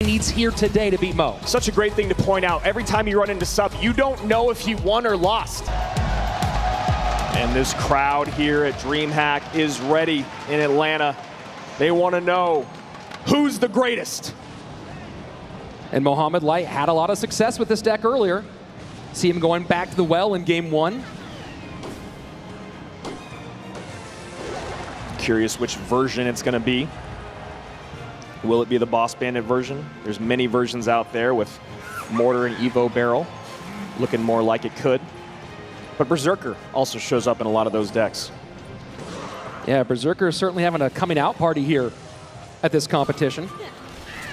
needs here today to beat Mo. Such a great thing to point out. Every time you run into Sub, you don't know if he won or lost. And this crowd here at DreamHack is ready in Atlanta. They want to know who's the greatest. And Mohamed Light had a lot of success with this deck earlier. See him going back to the well in game 1. Curious which version it's going to be. Will it be the Boss Bandit version? There's many versions out there with Mortar and Evo Barrel. Looking more like it could. But Berserker also shows up in a lot of those decks. Yeah, Berserker is certainly having a coming out party here at this competition.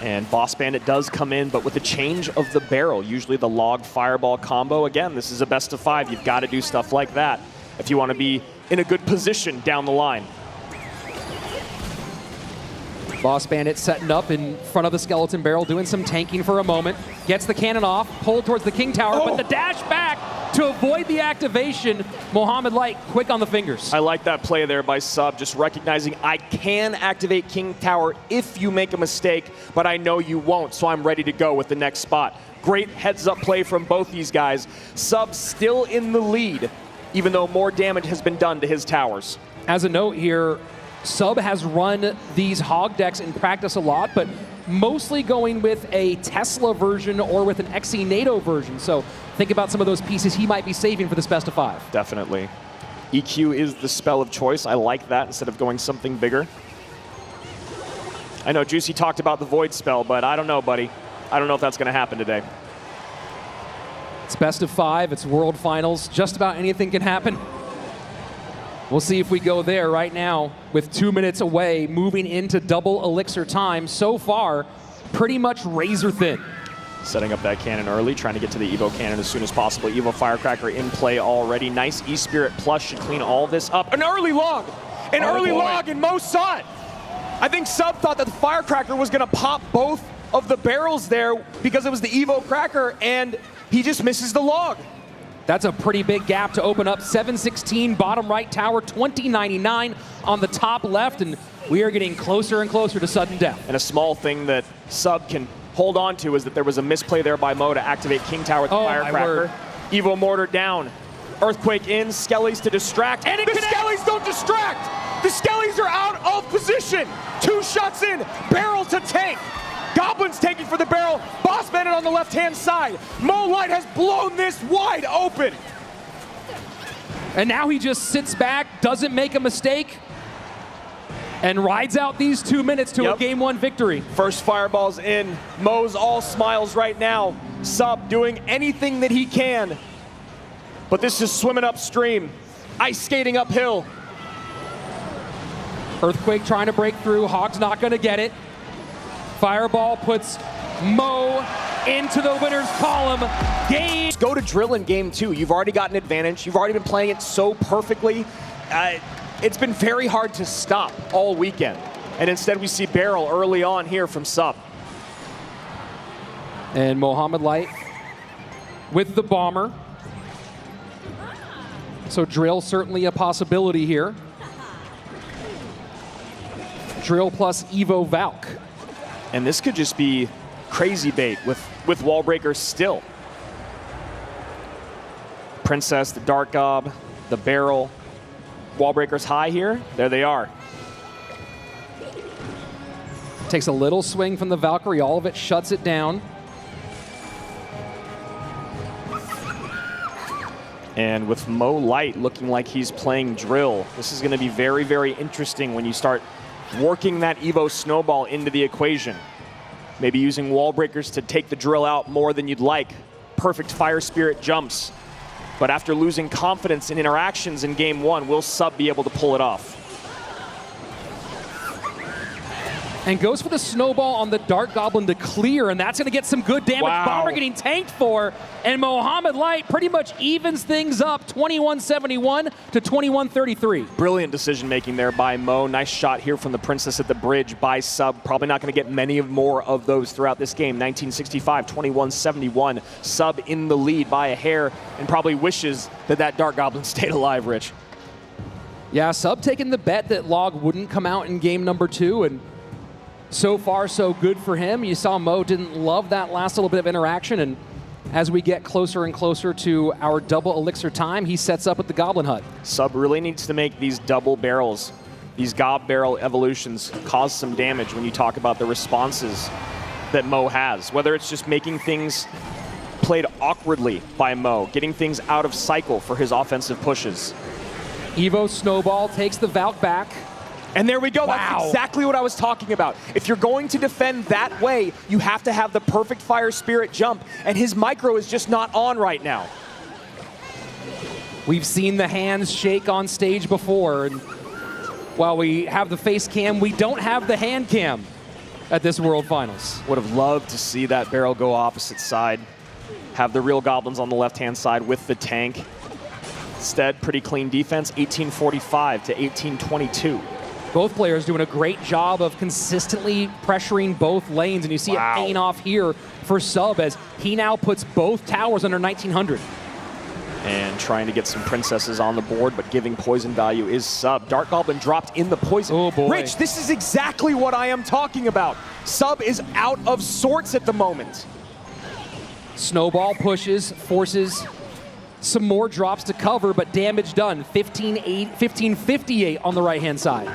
And Boss Bandit does come in, but with the change of the barrel, usually the log fireball combo. Again, this is a best of 5. You've got to do stuff like that if you want to be in a good position down the line. Boss Bandit setting up in front of the skeleton barrel, doing some tanking for a moment. Gets the cannon off, pulled towards the King Tower, but the dash back to avoid the activation. Mohamed Light quick on the fingers. I like that play there by Sub, just recognizing I can activate King Tower if you make a mistake, but I know you won't, so I'm ready to go with the next spot. Great heads-up play from both these guys. Sub still in the lead, even though more damage has been done to his towers. As a note here, Sub has run these hog decks in practice a lot, but mostly going with a Tesla version or with an XE NATO version. So think about some of those pieces he might be saving for this best of 5. Definitely. EQ is the spell of choice. I like that instead of going something bigger. I know Juicy talked about the Void spell, but I don't know, buddy. I don't know if that's going to happen today. It's best of 5. It's World Finals. Just about anything can happen. We'll see if we go there right now with 2 minutes away, moving into double elixir time. So far, pretty much razor thin. Setting up that cannon early, trying to get to the Evo cannon as soon as possible. Evo Firecracker in play already. Nice E-Spirit Plus should clean all this up. An early log! An early log, and Mo saw it! I think Sub thought that the Firecracker was going to pop both of the barrels there because it was the Evo Cracker, and he just misses the log. That's a pretty big gap to open up. 716 bottom right tower, 2099 on the top left, and we are getting closer and closer to sudden death. And a small thing that Sub can hold on to is that there was a misplay there by Mo to activate King Tower with the Firecracker. Evo Mortar down. Earthquake in, Skellies to distract. And the Skellies don't distract! The Skellies are out of position! 2 shots in, barrel to tank. Goblins taking for the barrel. Boss Bandit on the left-hand side. Mo Light has blown this wide open. And now he just sits back, doesn't make a mistake, and rides out these 2 minutes to a game 1 victory. First fireball's in. Mo's all smiles right now. Sub doing anything that he can. But this is swimming upstream. Ice skating uphill. Earthquake trying to break through. Hog's not going to get it. Fireball puts Mo into the winner's column. Game. Go to drill in game 2. You've already got an advantage. You've already been playing it so perfectly. It's been very hard to stop all weekend. And instead we see barrel early on here from Sub. And Mohamed Light with the bomber. So drill certainly a possibility here. Drill plus Evo Valk. And this could just be crazy bait with wall breakers still. Princess, the Dark Gob, the barrel. Wall breakers high here. There they are. Takes a little swing from the Valkyrie. All of it shuts it down. And with Mo Light looking like he's playing drill, this is going to be very, very interesting when you start working that Evo snowball into the equation. Maybe using wall breakers to take the drill out more than you'd like. Perfect Fire Spirit jumps. But after losing confidence in interactions in game 1, will Sub be able to pull it off? And goes for the snowball on the Dark Goblin to clear, and that's going to get some good damage. Wow. Bomber getting tanked for, and Mohamed Light pretty much evens things up, 2171 to 2133. Brilliant decision making there by Mo. Nice shot here from the Princess at the bridge by Sub. Probably not going to get many more of those throughout this game. 1965, 2171. Sub in the lead by a hair, and probably wishes that that Dark Goblin stayed alive, Rich. Yeah, Sub taking the bet that Log wouldn't come out in game number 2, and So far, so good for him. You saw Mo didn't love that last little bit of interaction, and as we get closer and closer to our double elixir time, he sets up with the Goblin Hut. Sub really needs to make these double barrels, these gob barrel evolutions, cause some damage when you talk about the responses that Mo has. Whether it's just making things played awkwardly by Mo, getting things out of cycle for his offensive pushes. Evo Snowball takes the Valk back. And there we go. Wow. That's exactly what I was talking about. If you're going to defend that way, you have to have the perfect Fire Spirit jump, and his micro is just not on right now. We've seen the hands shake on stage before, and while we have the face cam, we don't have the hand cam at this World Finals. Would have loved to see that barrel go opposite side. Have the real goblins on the left-hand side with the tank. Instead, pretty clean defense, 1845 to 1822. Both players doing a great job of consistently pressuring both lanes, and you see it paying off here for Sub as he now puts both towers under 1900. And trying to get some princesses on the board, but giving poison value is Sub. Dark Goblin dropped in the poison. Oh boy. Rich, this is exactly what I am talking about. Sub is out of sorts at the moment. Snowball pushes, forces some more drops to cover, but damage done. 1558 on the right-hand side.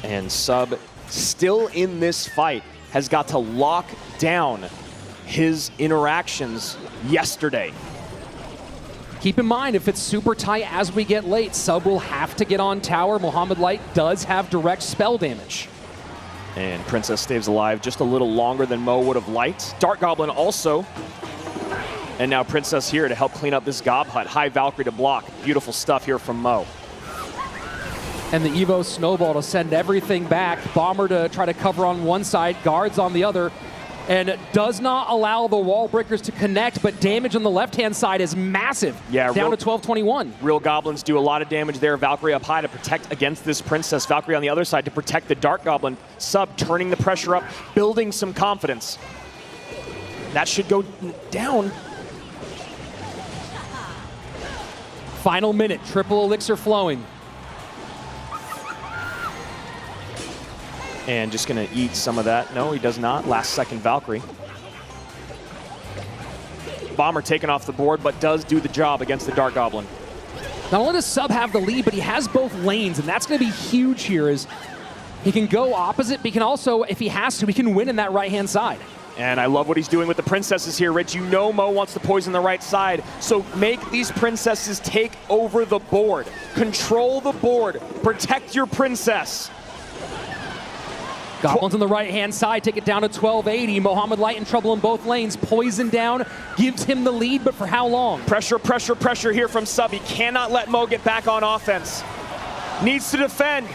And Sub, still in this fight, has got to lock down his interactions yesterday. Keep in mind, if it's super tight as we get late, Sub will have to get on tower. Mohamed Light does have direct spell damage. And Princess stays alive just a little longer than Mo would have liked. Dark Goblin also. And now Princess here to help clean up this Gob Hut. High Valkyrie to block. Beautiful stuff here from Mo. And the Evo Snowball to send everything back. Bomber to try to cover on one side, guards on the other. And does not allow the wall breakers to connect, but damage on the left-hand side is massive. Yeah, down to 1221. Real goblins do a lot of damage there. Valkyrie up high to protect against this Princess. Valkyrie on the other side to protect the Dark Goblin. Sub turning the pressure up, building some confidence. That should go down. Final minute, triple elixir flowing. And just gonna eat some of that. No, he does not. Last second Valkyrie. Bomber taken off the board, but does do the job against the Dark Goblin. Not only does Sub have the lead, but he has both lanes, and that's gonna be huge here as he can go opposite, but he can also, if he has to, he can win in that right-hand side. And I love what he's doing with the princesses here, Rich. You know Mo wants to poison the right side, so make these princesses take over the board. Control the board. Protect your princess. Goblins on the right-hand side take it down to 1280. Mohamed Light in trouble in both lanes. Poison down, gives him the lead, but for how long? Pressure, pressure, pressure here from Sub. He cannot let Mo get back on offense. Needs to defend.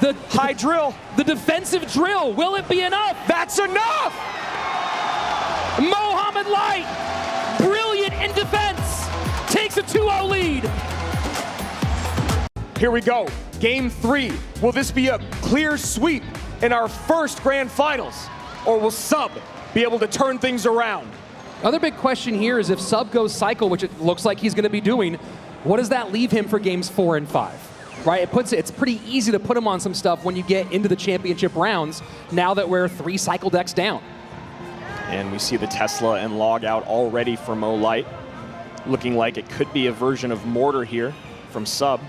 The high drill. The defensive drill. Will it be enough? That's enough! Mohamed Light, brilliant in defense, takes a 2-0 lead. Here we go. Game 3. Will this be a clear sweep in our first grand finals? Or will Sub be able to turn things around? Other big question here is if Sub goes cycle, which it looks like he's going to be doing, what does that leave him for games 4 and 5? Right? It's pretty easy to put him on some stuff when you get into the championship rounds now that we're 3 cycle decks down. And we see the Tesla and log out already for Mo Light. Looking like it could be a version of Mortar here from Sub.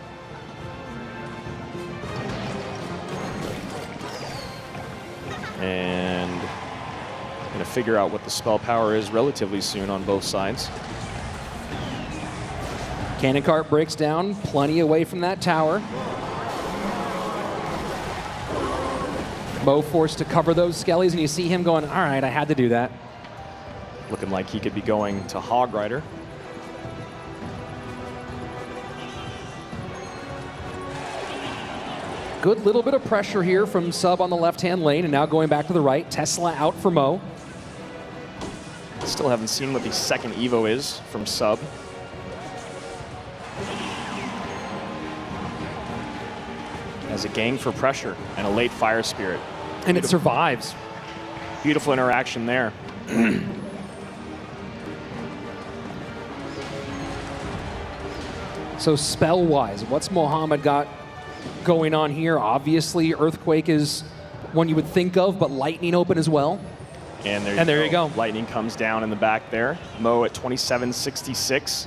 And gonna figure out what the spell power is relatively soon on both sides. Cannon cart breaks down, plenty away from that tower. Mo forced to cover those skellies, and you see him going, all right, I had to do that. Looking like he could be going to Hog Rider. Good little bit of pressure here from Sub on the left-hand lane, and now going back to the right. Tesla out for Mo. Still haven't seen what the second Evo is from Sub. As a gang for pressure and a late Fire Spirit. And it survives. Beautiful interaction there. So spell-wise, what's Mohamed got going on here? Obviously, Earthquake is one you would think of, but Lightning open as well. And there you go. Lightning comes down in the back there. Mo at 27.66.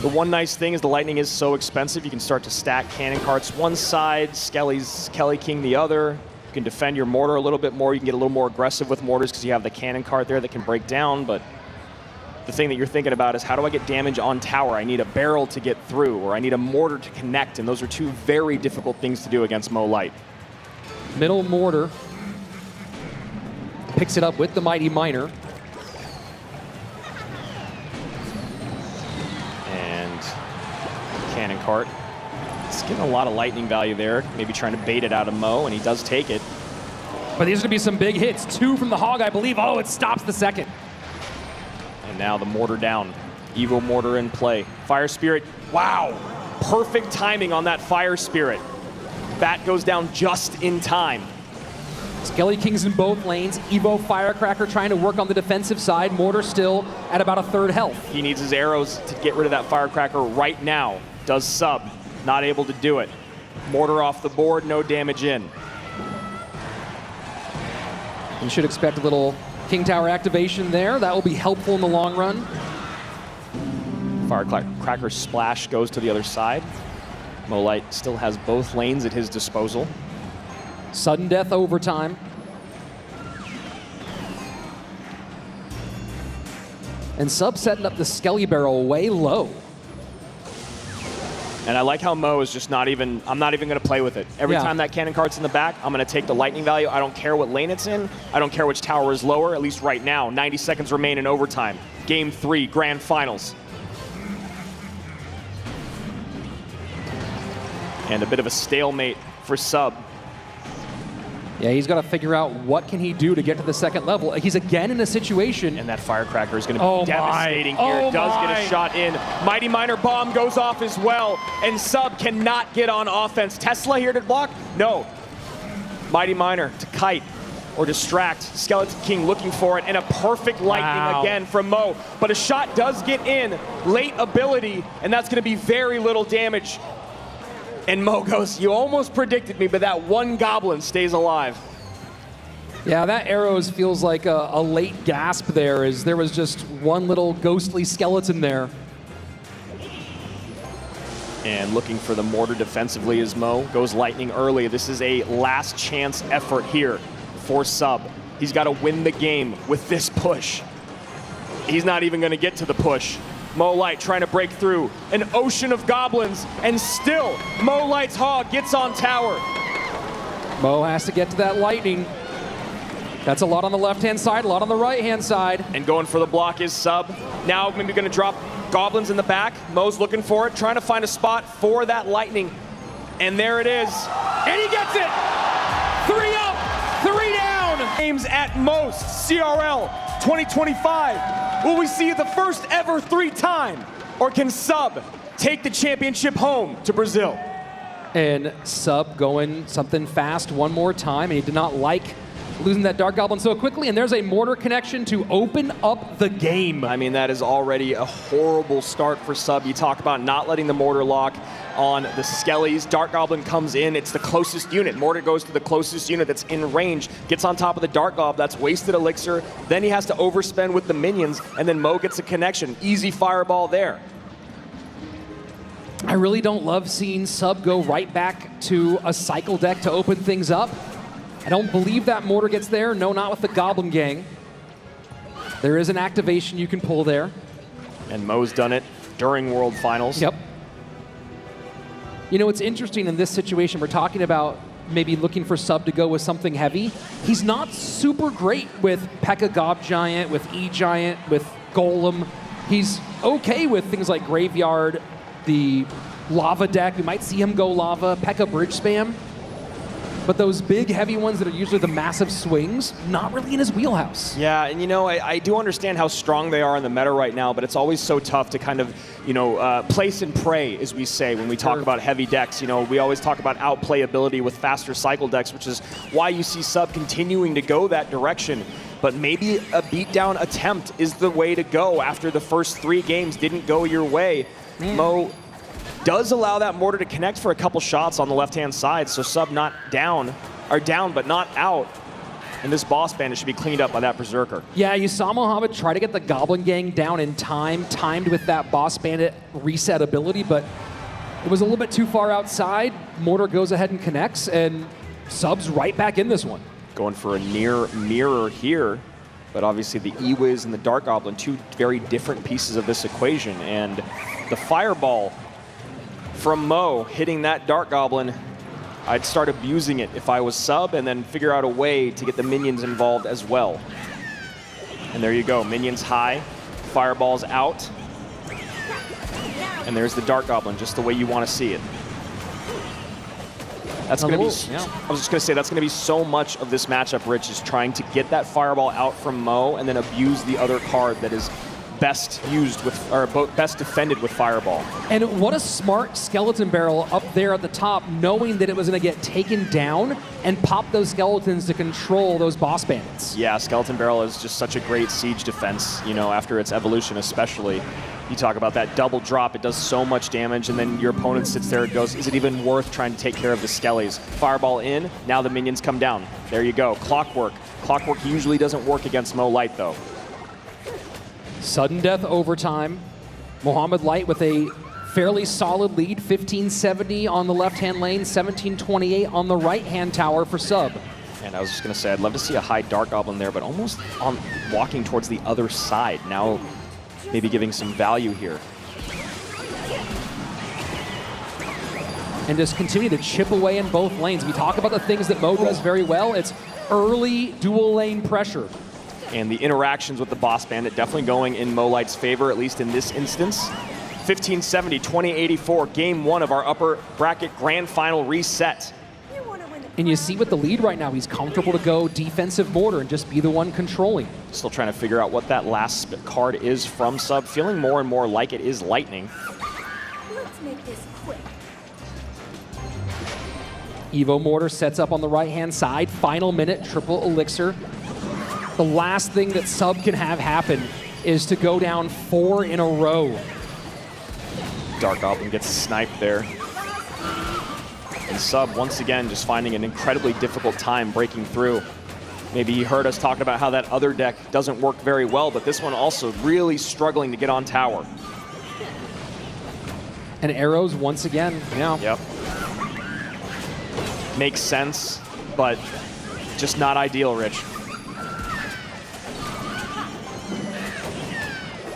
The one nice thing is the Lightning is so expensive, you can start to stack cannon carts one side, Skelly's Kelly King the other. You can defend your mortar a little bit more. You can get a little more aggressive with mortars because you have the cannon cart there that can break down. But the thing that you're thinking about is, how do I get damage on tower? I need a barrel to get through, or I need a mortar to connect. And those are two very difficult things to do against Mo Light. Middle mortar picks it up with the Mighty Miner. And cannon cart. It's getting a lot of lightning value there. Maybe trying to bait it out of Mo, and he does take it. But these are going to be some big hits. 2 from the Hog, I believe. Oh, it stops the second. And now the mortar down. Evo mortar in play. Fire Spirit, wow. Perfect timing on that Fire Spirit. Bat goes down just in time. Skelly Kings in both lanes. Evo Firecracker trying to work on the defensive side. Mortar still at about a third health. He needs his arrows to get rid of that Firecracker right now. Does sub. Not able to do it. Mortar off the board, no damage in. You should expect a little King Tower activation there. That will be helpful in the long run. Firecracker splash goes to the other side. Mo Light still has both lanes at his disposal. Sudden death overtime. And Sub setting up the Skelly barrel way low. And I like how Mo is just I'm not even going to play with it. Every time that cannon cart's in the back, I'm going to take the lightning value. I don't care what lane it's in. I don't care which tower is lower, at least right now. 90 seconds remain in overtime. Game 3, grand finals. And a bit of a stalemate for Sub. Yeah, he's got to figure out what can he do to get to the second level. He's again in a situation. And that Firecracker is going to be devastating here. Does get a shot in. Mighty Miner bomb goes off as well. And Sub cannot get on offense. Tesla here to block? No. Mighty Miner to kite or distract. Skeleton King looking for it. And a perfect lightning again from Mo. But a shot does get in. Late ability. And that's going to be very little damage. And Mo goes, you almost predicted me, but that one goblin stays alive. Yeah, that arrows feels like a late gasp there, as there was just one little ghostly skeleton there. And looking for the mortar defensively as Mo goes lightning early. This is a last chance effort here for Sub. He's got to win the game with this push. He's not even going to get to the push. Mo Light trying to break through an ocean of goblins, and still Mo Light's Hog gets on tower. Mo has to get to that lightning. That's a lot on the left-hand side, a lot on the right-hand side. And going for the block is Sub. Now maybe going to drop goblins in the back. Mo's looking for it, trying to find a spot for that lightning. And there it is. And he gets it! 3 up, 3 down. Games at most, CRL 2025. Will we see the first ever 3-time? Or can Sub take the championship home to Brazil? And Sub going something fast one more time, and he did not like losing that Dark Goblin so quickly, and there's a mortar connection to open up the game. I mean, that is already a horrible start for Sub. You talk about not letting the mortar lock on the Skellies. Dark Goblin comes in, it's the closest unit. Mortar goes to the closest unit that's in range, gets on top of the Dark Goblin, that's wasted elixir. Then he has to overspend with the minions, and then Mo gets a connection. Easy fireball there. I really don't love seeing Sub go right back to a cycle deck to open things up. I don't believe that mortar gets there. No, not with the Goblin Gang. There is an activation you can pull there. And Mo's done it during World Finals. Yep. You know, it's interesting in this situation, we're talking about maybe looking for Sub to go with something heavy. He's not super great with P.E.K.K.A. Gob Giant, with E-Giant, with Golem. He's okay with things like Graveyard, the Lava deck. We might see him go Lava, P.E.K.K.A. Bridge Spam. But those big, heavy ones that are usually the massive swings, not really in his wheelhouse. Yeah, and you know, I do understand how strong they are in the meta right now, but it's always so tough to kind of, you know, place and pray, as we say when we talk about heavy decks. You know, we always talk about outplayability with faster cycle decks, which is why you see Sub continuing to go that direction. But maybe a beatdown attempt is the way to go after the first 3 games didn't go your way. Mo Does allow that mortar to connect for a couple shots on the left-hand side, so Sub not down, or down but not out. And this boss bandit should be cleaned up by that Berserker. Yeah, you saw Mohamed try to get the Goblin Gang down in time, timed with that boss bandit reset ability, but it was a little bit too far outside. Mortar goes ahead and connects, and Sub's right back in this one. Going for a near mirror here, but obviously the E-Wiz and the Dark Goblin, two very different pieces of this equation, and the Fireball from Mo hitting that Dark Goblin, I'd start abusing it if I was Sub and then figure out a way to get the minions involved as well. And there you go, minions high, Fireball's out, and there's the Dark Goblin, just the way you want to see it. That's going to be, I was just going to say, that's going to be so much of this matchup, Rich, is trying to get that Fireball out from Mo and then abuse the other card that is best used with, or best defended with Fireball. And what a smart Skeleton Barrel up there at the top, knowing that it was going to get taken down and pop those skeletons to control those boss bandits. Yeah, Skeleton Barrel is just such a great siege defense, you know, after its evolution especially. You talk about that double drop, it does so much damage, and then your opponent sits there and goes, is it even worth trying to take care of the skellies? Fireball in, now the minions come down. There you go, Clockwork. Clockwork usually doesn't work against Mo Light though. Sudden death overtime. Mohamed Light with a fairly solid lead, 1570 on the left-hand lane, 1728 on the right-hand tower for Sub. And I was just going to say, I'd love to see a high Dark Goblin there, but almost on walking towards the other side. Now maybe giving some value here. And just continue to chip away in both lanes. We talk about the things that Mo does very well. It's early dual lane pressure. And the interactions with the boss bandit definitely going in Mo Light's favor, at least in this instance. 1570, 2084, game one of our upper bracket grand final reset. And you see with the lead right now, he's comfortable to go defensive mortar and just be the one controlling. Still trying to figure out what that last card is from Sub. Feeling more and more like it is Lightning. Let's make this quick. Evo Mortar sets up on the right-hand side. Final minute, triple elixir. The last thing that Sub can have happen is to go down 4 in a row. Dark Goblin gets sniped there. And Sub, once again, just finding an incredibly difficult time breaking through. Maybe you heard us talking about how that other deck doesn't work very well, but this one also really struggling to get on tower. And arrows once again, yeah. Yep. Makes sense, but just not ideal, Rich.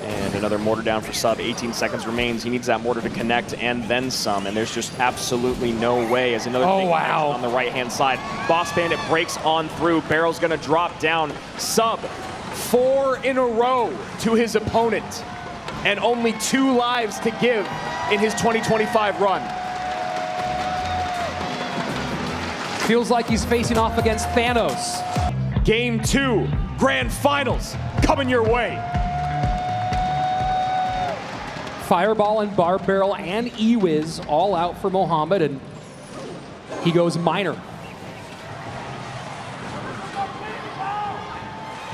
And another mortar down for Sub. 18 seconds remains. He needs that mortar to connect and then some. And there's just absolutely no way as another big connection on the right-hand side. Boss Bandit breaks on through. Barrel's going to drop down. Sub, 4 in a row to his opponent. And only 2 lives to give in his 2025 run. Feels like he's facing off against Thanos. Game 2, grand finals, coming your way. Fireball and Barb Barrel and E-Wiz all out for Mohamed, and he goes minor.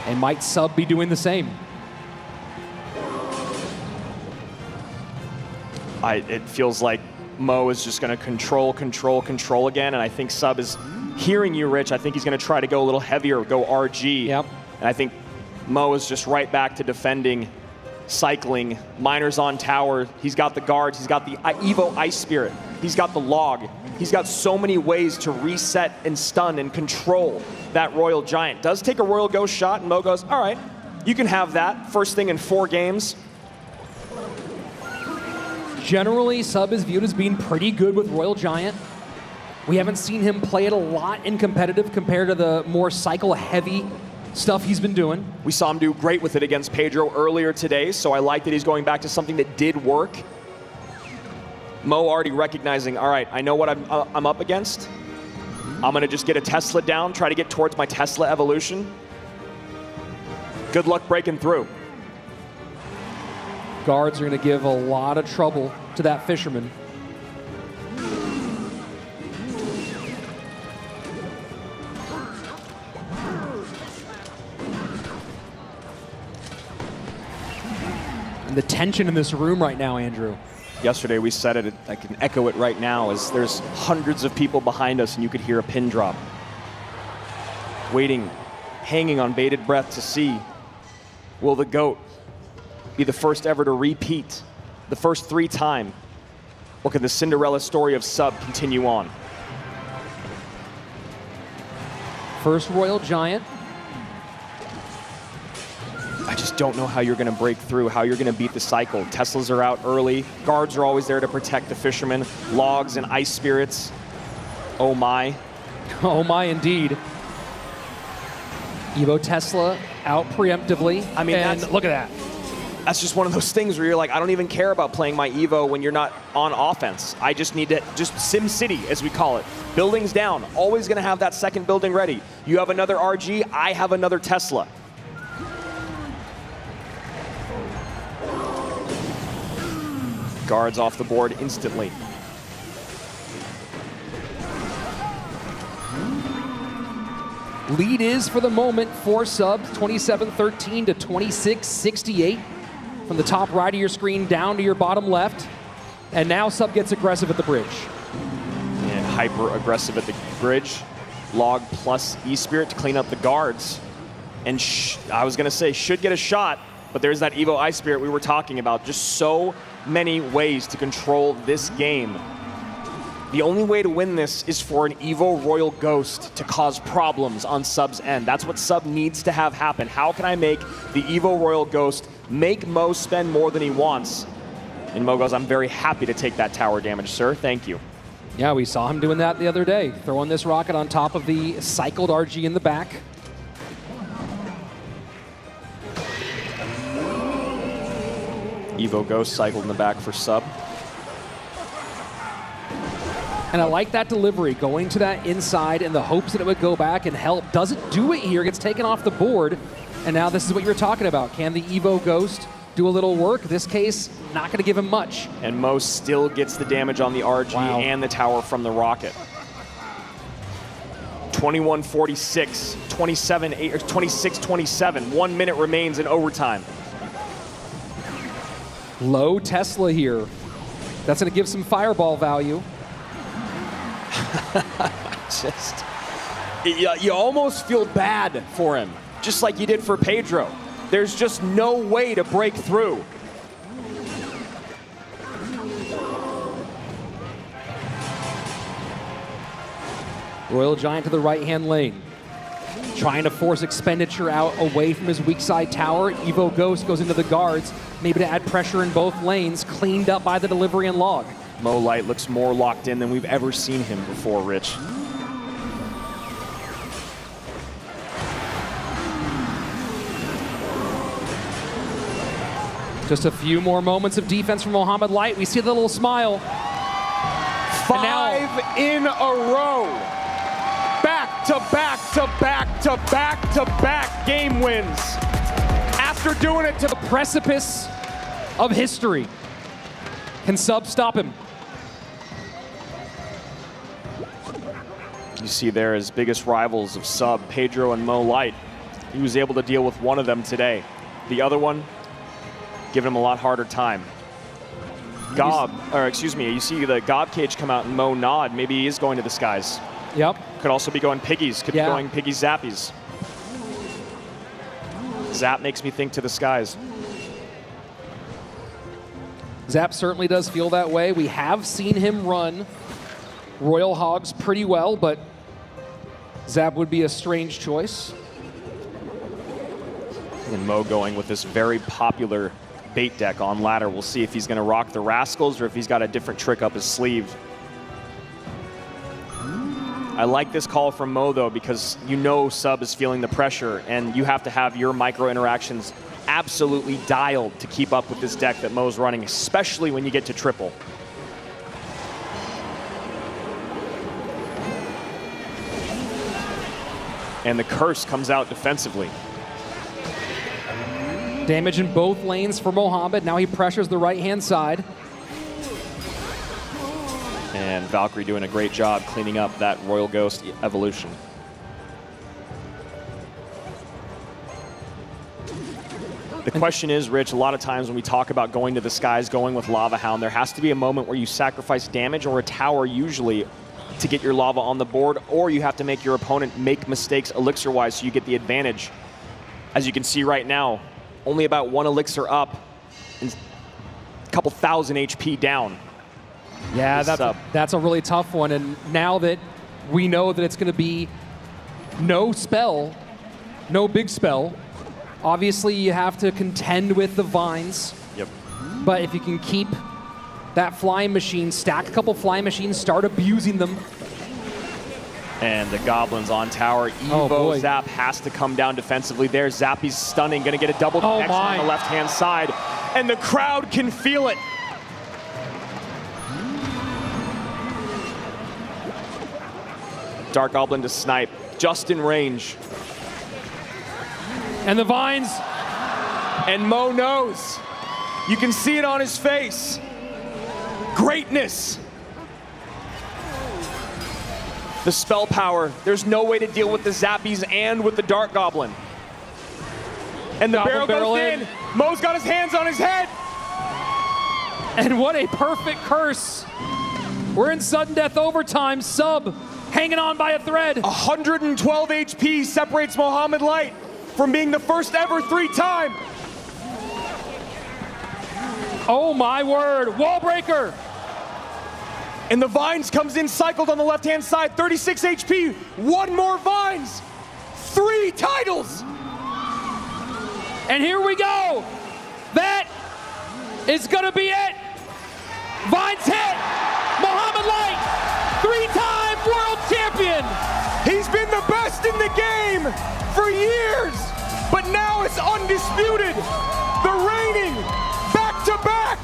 And might Sub be doing the same? It feels like Mo is just going to control again, and I think Sub is hearing you, Rich. I think he's going to try to go a little heavier, go RG. Yep. And I think Mo is just right back to defending, cycling. Miner's on tower. He's got the guards. He's got the Evo Ice Spirit. He's got the log. He's got so many ways to reset and stun and control that Royal Giant. Does take a Royal Ghost shot, and Mo goes, all right, you can have that. First thing in 4 games. Generally, Sub is viewed as being pretty good with Royal Giant. We haven't seen him play it a lot in competitive compared to the more cycle-heavy stuff he's been doing. We saw him do great with it against Pedro earlier today, so I like that he's going back to something that did work. Mo already recognizing, all right, I know what I'm up against. I'm gonna just get a Tesla down, try to get towards my Tesla evolution. Good luck breaking through. Guards are gonna give a lot of trouble to that Fisherman. And the tension in this room right now, Andrew. Yesterday we said it, I can echo it right now, as there's hundreds of people behind us and you could hear a pin drop. Waiting, hanging on bated breath to see, will the GOAT be the first ever to repeat the first 3 time? Or can the Cinderella story of Sub continue on? First Royal Giant. I just don't know how you're going to break through, how you're going to beat the cycle. Teslas are out early. Guards are always there to protect the fishermen. Logs and ice spirits. Oh my. Oh my, indeed. Evo Tesla out preemptively. I mean, and look at that. That's just one of those things where you're like, I don't even care about playing my Evo when you're not on offense. I just need to, just Sim City, as we call it. Buildings down, always going to have that second building ready. You have another RG, I have another Tesla. Guards off the board instantly. Lead is, for the moment, for Sub, 27-13 to 26-68. From the top right of your screen down to your bottom left. And now Sub gets aggressive at the bridge. And hyper aggressive at the bridge. Log plus E-Spirit to clean up the guards. And I was going to say should get a shot, but there's that Evo Ice Spirit we were talking about. Just so many ways to control this game. The only way to win this is for an Evo Royal Ghost to cause problems on Sub's end. That's what Sub needs to have happen. How can I make the Evo Royal Ghost make Mo spend more than he wants? And Mo goes, I'm very happy to take that tower damage, sir. Thank you. Yeah, we saw him doing that the other day. Throwing this rocket on top of the cycled RG in the back. Evo Ghost cycled in the back for Sub. And I like that delivery, going to that inside in the hopes that it would go back and help. Doesn't do it here, gets taken off the board. And now this is what you were talking about. Can the Evo Ghost do a little work? This case, not going to give him much. And Mo still gets the damage on the RG and the tower from the rocket. 21-46, 26-27. 1 minute remains in overtime. Low Tesla here. That's going to give some fireball value. Just, you almost feel bad for him, just like you did for Pedro. There's just no way to break through. Royal Giant to the right-hand lane. Trying to force expenditure out away from his weak side tower. Evo Ghost goes into the guards, maybe to add pressure in both lanes, cleaned up by the delivery and log. Mo Light looks more locked in than we've ever seen him before, Rich. Just a few more moments of defense from Mohamed Light. We see the little smile. 5 in a row. Back to back to back to back to back game wins. After doing it to the precipice of history. Can Sub stop him? You see there his biggest rivals of Sub, Pedro and Mo Light. He was able to deal with one of them today. The other one, giving him a lot harder time. You see the Gob cage come out and Mo nod. Maybe he is going to the skies. Yep. Could also be going piggies. Could be going piggy zappies. Zap makes me think to the skies. Zap certainly does feel that way. We have seen him run Royal Hogs pretty well, but Zap would be a strange choice. And Mo going with this very popular bait deck on ladder. We'll see if he's going to rock the Rascals or if he's got a different trick up his sleeve. I like this call from Mo, though, because you know Sub is feeling the pressure, and you have to have your micro interactions absolutely dialed to keep up with this deck that Mo's running, especially when you get to triple. And the curse comes out defensively. Damage in both lanes for Mohamed. Now he pressures the right-hand side. And Valkyrie doing a great job cleaning up that Royal Ghost evolution. The question is, Rich, a lot of times when we talk about going to the skies, going with Lava Hound, there has to be a moment where you sacrifice damage or a tower usually to get your lava on the board, or you have to make your opponent make mistakes elixir-wise so you get the advantage. As you can see right now, only about 1 elixir up and a couple thousand HP down. Yeah, that's a really tough one. And now that we know that it's going to be no spell, no big spell, obviously you have to contend with the vines. Yep. But if you can keep that flying machine, stack a couple flying machines, start abusing them. And the Goblins on tower. Evo Zap has to come down defensively there. Zappy's stunning, gonna get a double connection on the left-hand side. And the crowd can feel it. Dark Goblin to snipe, just in range. And the vines. And Mo knows. You can see it on his face. Greatness. The spell power. There's no way to deal with the Zappies and with the Dark Goblin. And the barrel goes in. Mo's got his hands on his head. And what a perfect curse. We're in sudden death overtime. Sub hanging on by a thread. 112 HP separates Mohamed Light from being the first ever 3-time. Oh my word, wall breaker. And the Vines comes in cycled on the left-hand side, 36 HP, 1 more Vines, 3 titles. And here we go. That is gonna be it. Vines hit, Mohamed Light, 3-time world champion. He's been the best in the game for years, but now it's undisputed. The reigning back-to-back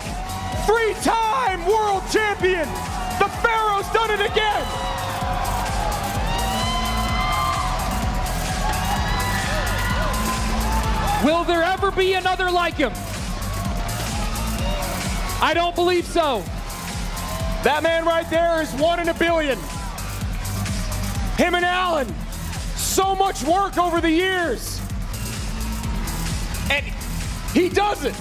3-time world champion. The Pharaoh's done it again. Will there ever be another like him? I don't believe so. That man right there is 1 in a billion. Him and Allen, so much work over the years. And he does it.